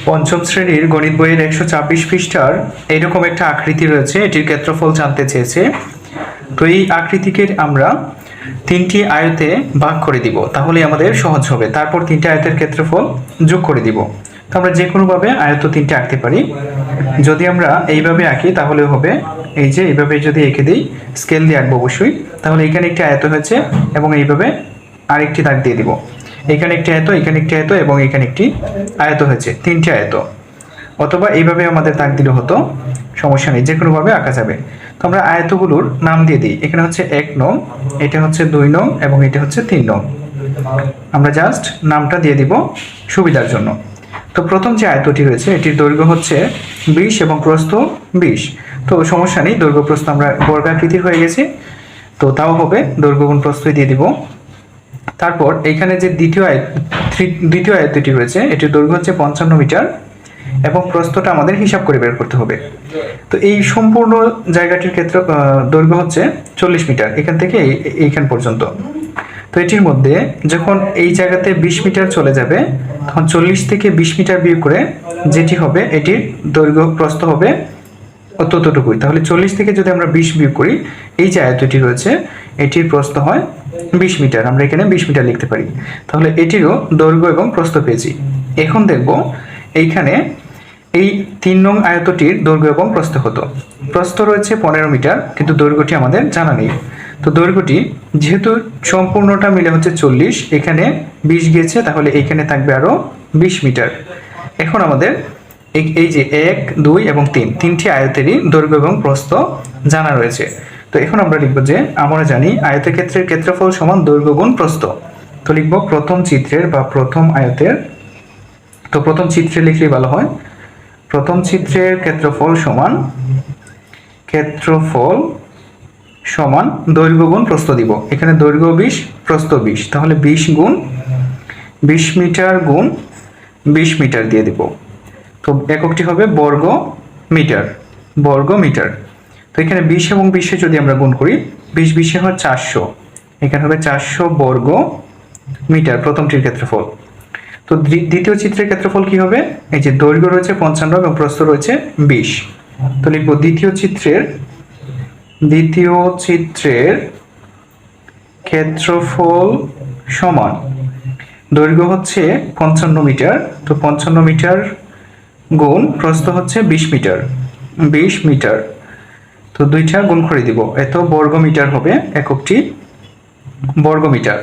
পঞ্চম শ্রেণীর গণিত বইয়ের 126 পৃষ্ঠার এরকম একটা আকৃতি রয়েছে, এটির ক্ষেত্রফল জানতে চেয়েছে। তো এই আকৃতিকে আমরা তিনটি আয়তে ভাগ করে দিব, তাহলে আমাদের সহজ হবে। তারপর তিনটি আয়তের ক্ষেত্রফল যোগ করে দিব। তো আমরা যে কোনোভাবে আয়ত তিনটে আঁকতে পারি। যদি আমরা এইভাবে আঁকি তাহলে হবে, এই যে এইভাবে যদি এঁকে দিই, স্কেল দিয়ে আঁকবো অবশ্যই, তাহলে এখানে একটি আয়ত হয়েছে এবং এইভাবে আরেকটি দাগ দিয়ে দিব। এখানে একটি আয়ত, এখানে একটি আয়ত এবং এখানে একটি আয়ত হয়েছে, তিনটি আয়ত। অথবা এইভাবে আমাদের দাগ দিলে হতো, সমস্যা নেই, যে কোনোভাবে আঁকা যাবে। তো আমরা আয়তগুলোর নাম দিয়ে দিই। এখানে হচ্ছে 1 নং, এটা হচ্ছে 2 নং এবং এটা হচ্ছে 3 নং। আমরা জাস্ট নামটা দিয়ে দিব সুবিধার জন্য। তো প্রথম যে আয়তটি রয়েছে এটির দৈর্ঘ্য হচ্ছে 20 এবং প্রস্থ 20। তো সমস্যা নেই, দৈর্ঘ্য প্রস্থ আমরা বর্গাকৃতির হয়ে গেছে, তো তাও হবে, দৈর্ঘ্য গুণ প্রস্থই দিয়ে দিব। তারপর এখানে যে দ্বিতীয় আয়তটি রয়েছে এটির দৈর্ঘ্য হচ্ছে 55 মিটার এবং প্রস্থটা আমাদের হিসাব করে বের করতে হবে। তো এই সম্পূর্ণ জায়গাটির ক্ষেত্রে দৈর্ঘ্য হচ্ছে 40 মিটার, এখান থেকে এইখান পর্যন্ত। তো এটির মধ্যে যখন এই জায়গাতে 20 মিটার চলে যাবে, তখন 40 থেকে 20 মিটার বিয়োগ করে যেটি হবে এটির দৈর্ঘ্য প্রস্থ হবে ততটুকুই। তাহলে 40 থেকে যদি আমরা 20 বিয়োগ করি, এই যে আয়তটি রয়েছে এটির প্রস্থ হয় 20 মিটার, আমরা এখানে 20 মিটার লিখতে পারি। তাহলে এটিরও দৈর্ঘ্য এবং প্রস্থ পেয়েছি। এখন দেখব এইখানে এই 3 নং আয়তটির দৈর্ঘ্য এবং প্রস্থ কত। প্রস্থ রয়েছে 15 মিটার, কিন্তু দৈর্ঘ্যটি আমাদের জানা নেই। তো দৈর্ঘ্যটি যেহেতু সম্পূর্ণটা মিলে হচ্ছে 40, এখানে 20 গিয়েছে, তাহলে এখানে থাকবে আরো 20 মিটার। এখন আমাদের এই যে 1, 2 এবং 3 তিনটি আয়তেরই দৈর্ঘ্য এবং প্রস্থ জানা রয়েছে। তো এখন আমরা লিখব যে আমরা জানি আয়তক্ষেত্রের ক্ষেত্রফল সমান দৈর্ঘ্য গুণ প্রস্থ। তো লিখব প্রথম চিত্রের বা প্রথম আয়তের, তো প্রথম চিত্রে লিখলেই ভালো হয়। প্রথম চিত্রের ক্ষেত্রফল সমান দৈর্ঘ্য গুণ প্রস্থ দিব। এখানে দৈর্ঘ্য 20, প্রস্থ 20, তাহলে 20 গুণ 20 মিটার গুণ 20 মিটার দিয়ে দিব। তো এককটি হবে বর্গ মিটার। তো এখানে 20 এবং 20 যদি আমরা গুণ করি, 20 20 হয় 400, এখানে হবে 400 বর্গ মিটার প্রথমটির ক্ষেত্রফল। তো দ্বিতীয় চিত্রের ক্ষেত্রফল কি হবে? এই যে দৈর্ঘ্য রয়েছে 55 এবং প্রস্থ রয়েছে 20। তো লিখব দ্বিতীয় চিত্রের ক্ষেত্রফল সমান দৈর্ঘ্য হচ্ছে 55 মিটার, তো 55 মিটার গুণ প্রস্থ হচ্ছে 20 মিটার, তো দুইটা গুণ করে দিব, এত বর্গ মিটার হবে, এককটি বর্গ মিটার।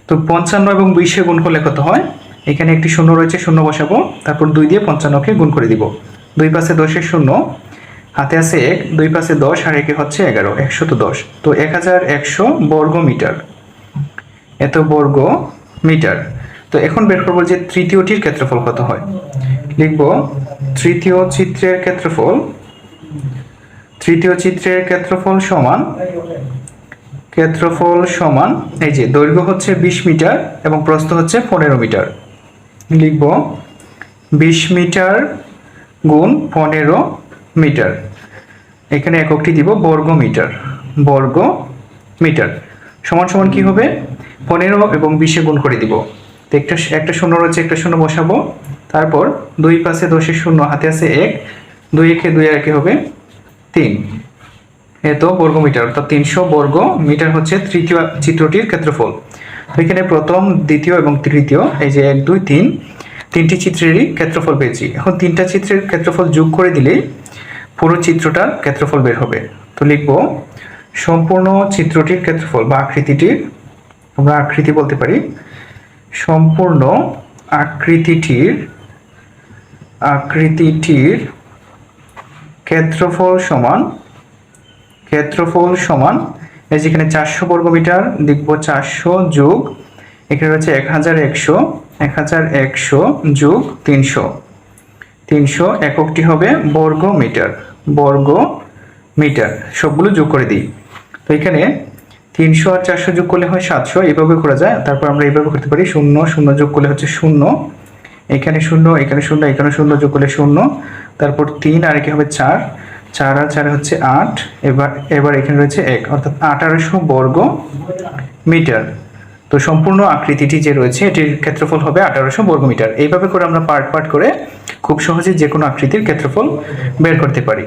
তো 55 এবং 20 গুণ করলে কত হয়? এখানে একটি শূন্য রয়েছে, শূন্য বসাবো, তারপর 2 দিয়ে 55কে গুণ করে দিব। 2 পাশে 10-এর শূন্য, হাতে আছে 1, 2 পাশে 10 আর 1 হচ্ছে 11, 110। তো 1100 বর্গ মিটার, এত বর্গ মিটার। তো এখন বের করবো যে তৃতীয়টির ক্ষেত্রফল কত হয়। লিখব তৃতীয় চিত্রের ক্ষেত্রফল সমান এই যে দৈর্ঘ্য হচ্ছে 20 মিটার এবং প্রস্থ হচ্ছে 15 মিটার। লিখব 20 মিটার গুণ 15 মিটার, এখানে এককটি দিব বর্গ মিটার। সমান সমান কি হবে? 15 এবং 20 গুণ করে দিব। তো একটা শূন্য রয়েছে, একটা শূন্য বসাবো, তারপর 2 পাশে 10-এর শূন্য, হাতে আছে 1, 2 একে 2 আর 1 হবে 3, এত বর্গ মিটার, অর্থাৎ 300 বর্গ মিটার হচ্ছে তৃতীয় চিত্রটির ক্ষেত্রফল। তো এখানে প্রথম, দ্বিতীয় এবং তৃতীয়, এই যে 1, 2, 3 তিনটি চিত্রেরই ক্ষেত্রফল পেয়েছি। এখন তিনটা চিত্রের ক্ষেত্রফল যোগ করে দিলেই পুরো চিত্রটার ক্ষেত্রফল বের হবে। তো লিখব সম্পূর্ণ চিত্রটির ক্ষেত্রফল বা আকৃতিটির, আমরা আকৃতি বলতে পারি, সম্পূর্ণ আকৃতিটির ক্ষেত্রফল সমান এই যেখানে 400 বর্গ মিটার, লিখব 400 যোগ এখানে রয়েছে 1100 যোগ 300, এককটি হবে বর্গ মিটার। সবগুলো যোগ করে দিই। তো এখানে 300 আর 400 যোগ করলে হয় 700, এইভাবে করা যায়। তারপর আমরা এইভাবে করতে পারি, 0 যোগ করলে হচ্ছে 0, এখানে 0, এখানে 0, এখানে 0 যোগ করলে 0, তারপর 3 আর একে হবে 4, 4 আর 4 হচ্ছে 8, এবার এখানে রয়েছে 1, অর্থাৎ 1800 বর্গ মিটার। তো তো সম্পূর্ণ আকৃতিটি যে রয়েছে এটির ক্ষেত্রফল হবে 1800 বর্গমিটার। এইভাবে করে আমরা পার্ট পার্ট করে খুব সহজে যে কোনো আকৃতির ক্ষেত্রফল বের করতে পারি।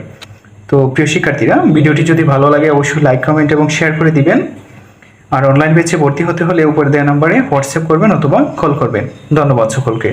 তো প্রিয় শিক্ষার্থীরা, ভিডিওটি যদি ভালো লাগে অবশ্যই লাইক, কমেন্ট এবং শেয়ার করে দিবেন। আর অনলাইন ব্যাচে ভর্তি হতে হলে উপরে দেওয়া নম্বরে হোয়াটসঅ্যাপ করবেন অথবা কল করবেন। ধন্যবাদ সকলকে।